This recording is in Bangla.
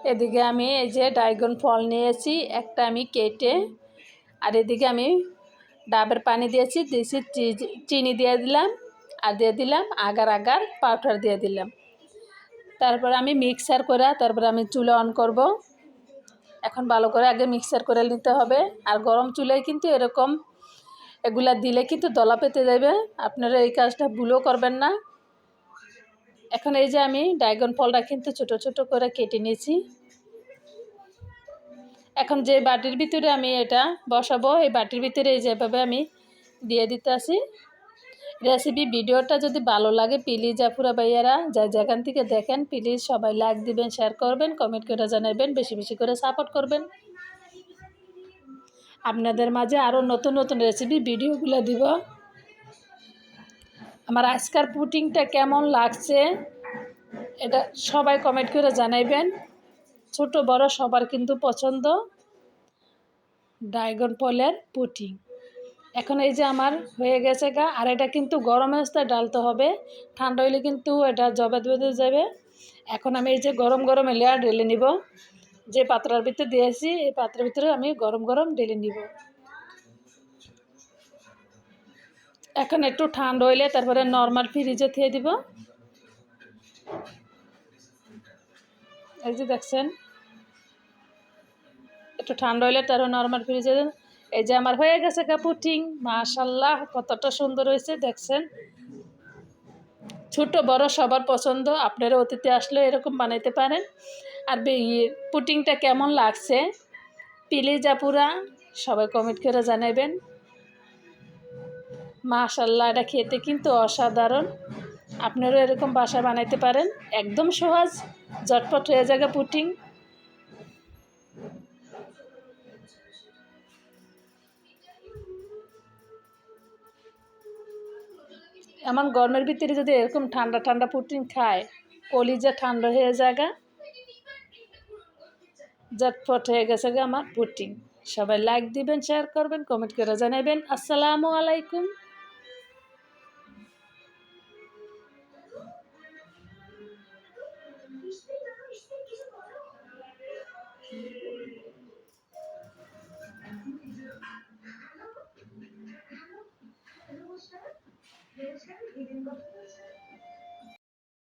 এদিকে আমি এই যে ড্রাগন ফল নিয়েছি একটা, আমি কেটে, আর এদিকে আমি ডাবের পানি দিয়েছি, চিনি দিয়ে দিলাম, আর দিয়ে দিলাম আগার আগার পাউডার দিয়ে দিলাম। তারপর আমি মিক্সার করে তারপর আমি চুলা অন করব। এখন ভালো করে আগে মিক্সার করে নিতে হবে। আর গরম চুলায় কিন্তু এরকম এগুলা দিলে কিন্তু দলা পেতে যাবে, আপনারা এই কাজটা ভুলও করবেন না। এখন এই যে আমি ড্রাগন ফলটা কিন্তু ছোট ছোট করে কেটে নিয়েছি। এখন যে বাটির ভিতরে আমি এটা বসাবো, এই বাটির ভিতরে যেভাবে আমি দিয়ে দিতে আসি। রেসিপি ভিডিওটা যদি ভালো লাগে প্লিজ আপুরা ভাইয়ারা যেখান থেকে দেখেন প্লিজ সবাই লাইক দিবেন, শেয়ার করবেন, কমেন্ট করে জানাবেন, বেশি বেশি করে সাপোর্ট করবেন। আপনাদের মাঝে আরও নতুন নতুন রেসিপি ভিডিওগুলো দিব। আমার আজকের পুডিংটা কেমন লাগছে এটা সবাই কমেন্ট করে জানাবেন। ছোট বড় সবার কিন্তু পছন্দ ড্রাগন ফলের পুডিং। এখন এই যে আমার হয়ে গেছে গা, আর এটা কিন্তু গরম অবস্থায় ডালতে হবে, ঠান্ডা হইলে কিন্তু এটা জবে বেঁধে যাবে। এখন আমি এই যে গরম গরম লেয়ার ঢেলে নিব, যে পাত্রের ভিতরে দিয়েছি এই পাত্রের ভিতরে আমি গরম গরম ঢেলে নিব। এখন একটু ঠান্ডা হইলে তারপরে নর্মাল ফ্রিজে দিয়ে দিব। এই যে দেখছেন একটু ঠান্ডা হইলে তারপর নর্মাল ফ্রিজে। এই যে আমার হয়ে গেছে পুডিং, মাশাআল্লাহ কতটা সুন্দর হয়েছে দেখছেন। ছোট বড় সবার পছন্দ, আপনারা অতিথি আসলে এরকম বানাইতে পারেন। আর পুডিংটা কেমন লাগছে প্লিজ আপুরা সবাই কমেন্ট করে জানাবেন। মাশাআল্লাহ এটা খেতে কিন্তু অসাধারণ, আপনারা এরকম বাসায় বানাইতে পারেন, একদম সহজ ঝটপট হয়ে যাবে পুডিং। এমন গরমের ভিতরে যদি এরকম ঠান্ডা ঠান্ডা পুডিং খায় কলিজা ঠান্ডা হয়ে যাবে। ঝটপট হয়ে গেছে আমার পুডিং। সবাই লাইক দিবেন, শেয়ার করবেন, কমেন্ট করে জানাবেন। আসসালামু আলাইকুম।